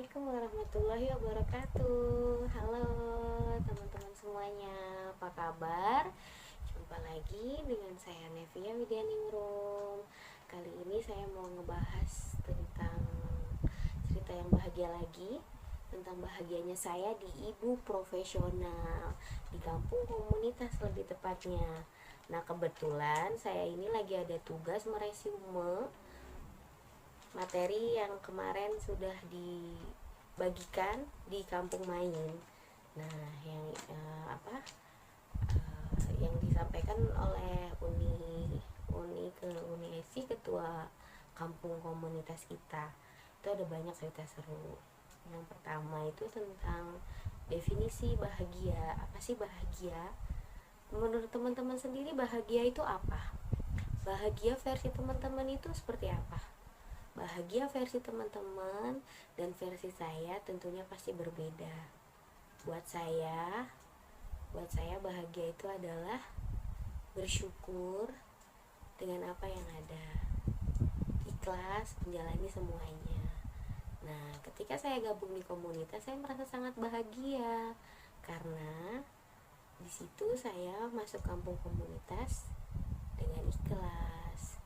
Assalamualaikum warahmatullahi wabarakatuh. Halo teman-teman semuanya, apa kabar? Jumpa lagi dengan saya Nevia Widianingrum. Kali ini saya mau ngebahas tentang cerita yang bahagia lagi, tentang bahagianya saya di ibu profesional, di kampung komunitas lebih tepatnya. Nah, kebetulan saya ini lagi ada tugas meresume materi yang kemarin sudah dibagikan di kampung main. Nah, yang disampaikan oleh Uni Esi, ketua kampung komunitas kita. Itu ada banyak cerita seru. Yang pertama itu tentang definisi bahagia. Apa sih bahagia? Menurut teman-teman sendiri bahagia itu apa? Bahagia versi teman-teman itu seperti apa? Bahagia versi teman-teman dan versi saya tentunya pasti berbeda. Buat saya, bahagia itu adalah bersyukur dengan apa yang ada, ikhlas menjalani semuanya. Nah, ketika saya gabung di komunitas, saya merasa sangat bahagia karena di situ saya masuk kampung komunitas dengan ikhlas,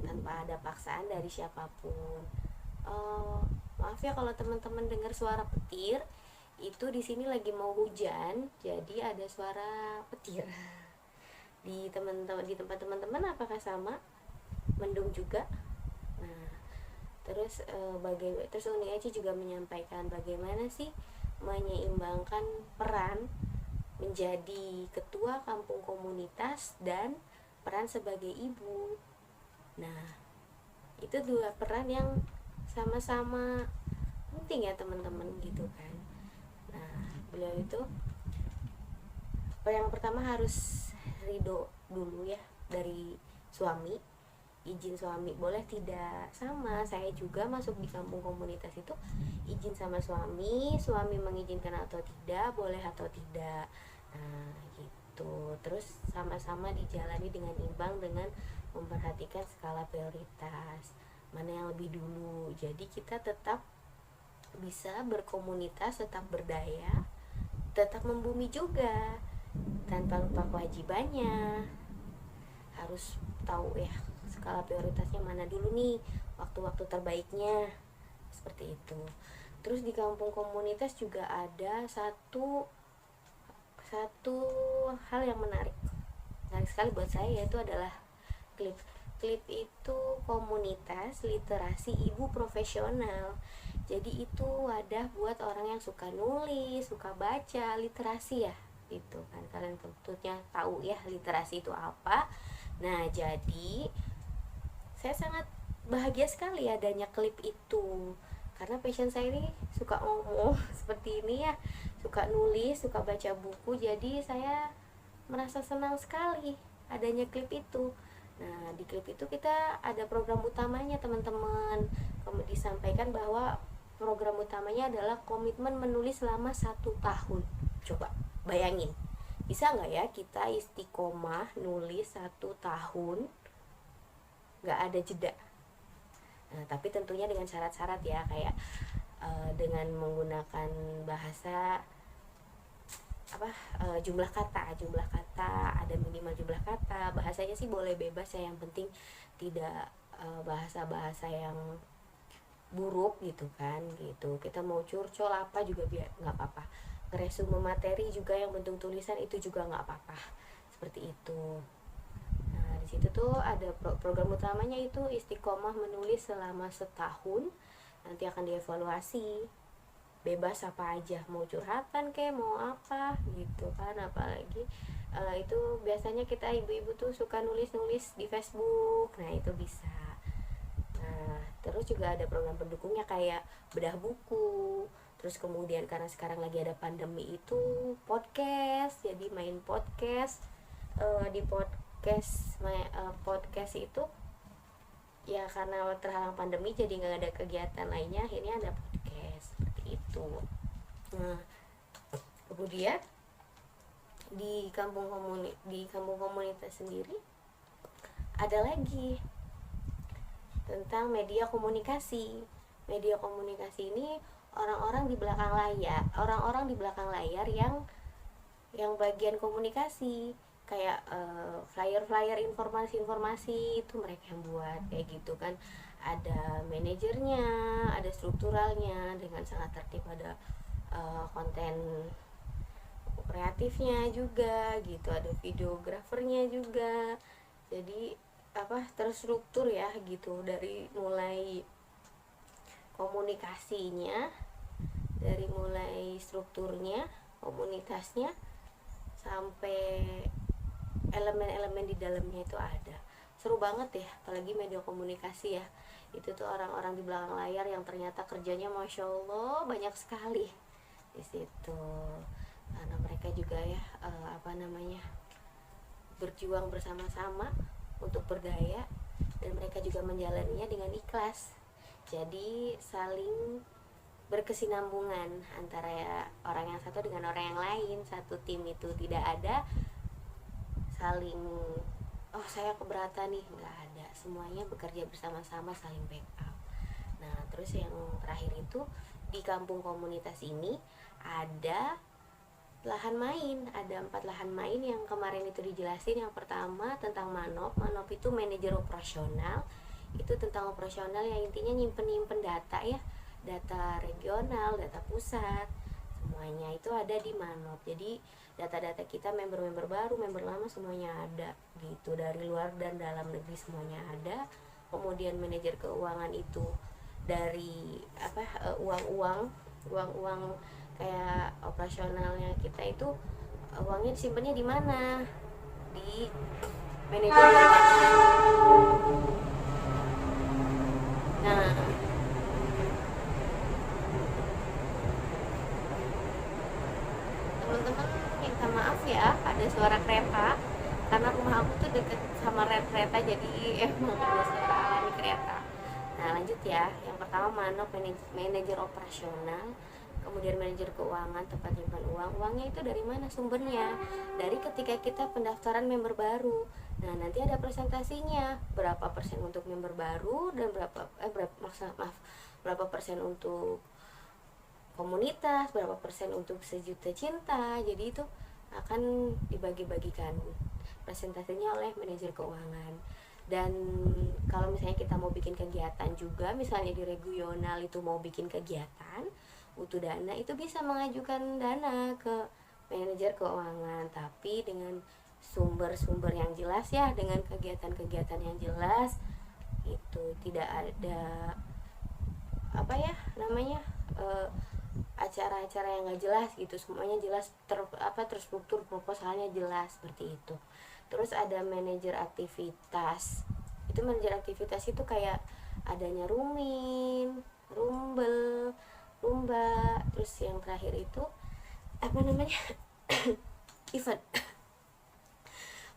tanpa ada paksaan dari siapapun. Maaf ya kalau teman-teman dengar suara petir, itu di sini lagi mau hujan, jadi ada suara petir. Di tempat teman-teman apakah sama? Mendung juga. Nah, terus Uni Aci juga menyampaikan bagaimana sih menyeimbangkan peran menjadi ketua kampung komunitas dan peran sebagai ibu. Nah, itu dua peran yang sama-sama penting ya teman-teman gitu kan. Nah, beliau itu yang pertama harus ridho dulu ya dari suami, izin suami. Boleh tidak? Sama, saya juga masuk di kampung komunitas itu izin sama suami mengizinkan atau tidak, boleh atau tidak. Nah, gitu. Terus sama-sama dijalani dengan imbang, dengan memperhatikan skala prioritas, mana yang lebih dulu. Jadi kita tetap bisa berkomunitas, tetap berdaya, tetap membumi juga, tanpa lupa kewajibannya. Harus tahu ya skala prioritasnya mana dulu nih, waktu-waktu terbaiknya, seperti itu. Terus di kampung komunitas juga ada satu hal yang menarik sekali buat saya, yaitu adalah klip. Klip itu komunitas literasi ibu profesional. Jadi itu wadah buat orang yang suka nulis, suka baca, literasi ya gitu kan. Kalian tentunya tahu ya literasi itu apa. Nah, jadi saya sangat bahagia sekali adanya klip itu, karena passion saya ini suka ngomong seperti ini ya, suka nulis, suka baca buku. Jadi saya merasa senang sekali adanya klip itu. Nah, di klip itu kita ada program utamanya teman-teman. Disampaikan bahwa program utamanya adalah komitmen menulis selama 1 tahun. Coba bayangin, bisa nggak ya kita istiqomah nulis 1 tahun, nggak ada jeda. Nah, tapi tentunya dengan syarat-syarat ya, kayak dengan menggunakan bahasa jumlah kata, ada minimal jumlah kata. Bahasanya sih boleh bebas ya, yang penting tidak bahasa-bahasa yang buruk gitu kan. Gitu, kita mau curcol apa juga biar nggak apa-apa. Ngeresume materi juga yang bentuk tulisan itu juga nggak apa-apa, seperti itu. Nah, di situ tuh ada program utamanya itu istiqomah menulis selama 1 tahun. Nanti akan dievaluasi, bebas apa aja, mau curhatan kayak mau apa gitu kan. Apalagi itu biasanya kita ibu-ibu tuh suka nulis-nulis di Facebook. Nah, itu bisa. Nah, terus juga ada program pendukungnya kayak bedah buku. Terus kemudian karena sekarang lagi ada pandemi itu podcast, jadi main podcast. Di podcast itu ya karena terhalang pandemi jadi nggak ada kegiatan lainnya, akhirnya ada podcast seperti itu. Nah, kemudian di kampung komunitas sendiri ada lagi tentang media komunikasi. Media komunikasi ini orang-orang di belakang layar yang bagian komunikasi, kayak flyer-flyer informasi-informasi itu mereka yang buat kayak gitu kan. Ada manajernya, ada strukturalnya dengan sangat tertib, ada konten kreatifnya juga gitu, ada videografernya juga. Jadi terstruktur ya gitu, dari mulai komunikasinya, dari mulai strukturnya, komunitasnya, sampai elemen-elemen di dalamnya itu ada. Seru banget ya, apalagi media komunikasi ya. Itu tuh orang-orang di belakang layar yang ternyata kerjanya masya Allah banyak sekali di situ. Karena mereka juga ya berjuang bersama-sama untuk berdaya, dan mereka juga menjalaninya dengan ikhlas. Jadi saling berkesinambungan antara orang yang satu dengan orang yang lain. Satu tim itu tidak ada saling saya keberatan nih, nggak ada. Semuanya bekerja bersama-sama, saling backup. Nah terus yang terakhir itu, di kampung komunitas ini ada lahan main, ada 4 lahan main yang kemarin itu dijelasin. Yang pertama tentang Manop itu manajer operasional. Itu tentang operasional yang intinya nyimpen data ya, data regional, data pusat, semuanya itu ada di Manop. Jadi data-data kita, member-member baru, member lama, semuanya ada gitu, dari luar dan dalam negeri semuanya ada. Kemudian manajer keuangan itu dari uang kayak operasionalnya kita itu, uangnya disimpannya di mana, di manajer keuangan. Nah teman-teman minta maaf ya ada suara kereta, karena rumah aku tuh deket sama rel kereta, jadi emang ada suara alami kereta. Nah lanjut ya, yang pertama Manop manajer operasional, kemudian manajer keuangan, tempat nyimpan uangnya itu dari mana sumbernya, dari ketika kita pendaftaran member baru. Nah nanti ada presentasinya, berapa persen untuk member baru dan berapa persen untuk komunitas, berapa persen untuk sejuta cinta. Jadi itu akan dibagi-bagikan presentasinya oleh manajer keuangan. Dan kalau misalnya kita mau bikin kegiatan juga, misalnya di regional itu mau bikin kegiatan butuh dana, itu bisa mengajukan dana ke manajer keuangan, tapi dengan sumber-sumber yang jelas ya, dengan kegiatan-kegiatan yang jelas. Itu tidak ada acara-acara yang nggak jelas gitu, semuanya jelas, terstruktur, proposalnya jelas, seperti itu. Terus ada manajer aktivitas. Itu manajer aktivitas itu kayak adanya Rumin, Rumbel, Rumba. Terus yang terakhir itu event.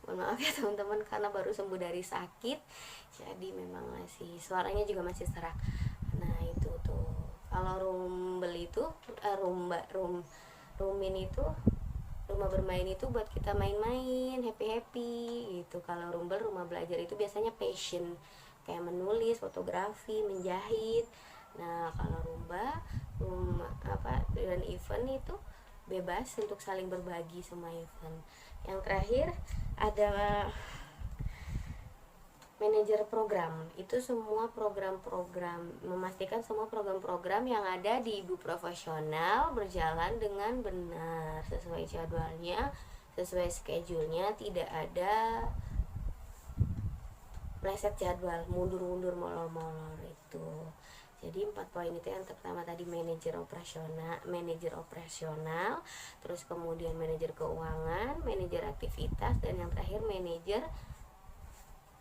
Mohon maaf ya teman-teman, karena baru sembuh dari sakit, jadi memang masih suaranya juga masih serak. Nah itu tuh, kalau Rumbel itu Rumin itu rumah bermain itu buat kita main-main, happy gitu. Kalau Rumbel, rumah belajar, itu biasanya passion, kayak menulis, fotografi, menjahit. Nah kalau dan event itu bebas untuk saling berbagi semua event. Yang terakhir ada manajer program. Itu semua program-program, memastikan semua program-program yang ada di ibu profesional berjalan dengan benar, sesuai jadwalnya, sesuai schedule-nya, tidak ada meleset jadwal, mundur-mundur, molor-molor itu. Jadi 4 poin itu. Yang pertama tadi manajer operasional, terus kemudian manajer keuangan, manajer aktivitas, dan yang terakhir manajer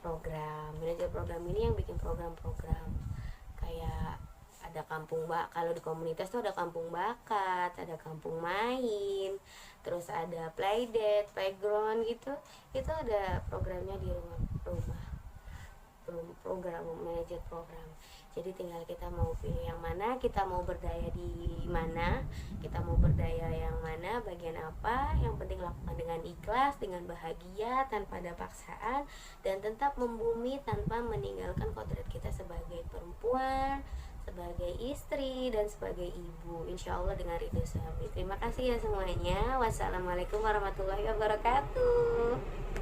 program. Manajer program ini yang bikin program-program kayak ada kalau di komunitas tuh ada kampung bakat, ada kampung main, terus ada playdate, playground gitu. Itu ada programnya di rumah program, manajer program. Jadi tinggal kita mau pilih yang mana, kita mau berdaya di mana, kita mau berdaya yang mana, bagian apa. Yang penting lakukan dengan ikhlas, dengan bahagia, tanpa ada paksaan, dan tetap membumi tanpa meninggalkan kodrat kita sebagai perempuan, sebagai istri dan sebagai ibu, insya Allah dengan ridho suami. Terima kasih ya semuanya. Wassalamualaikum warahmatullahi wabarakatuh.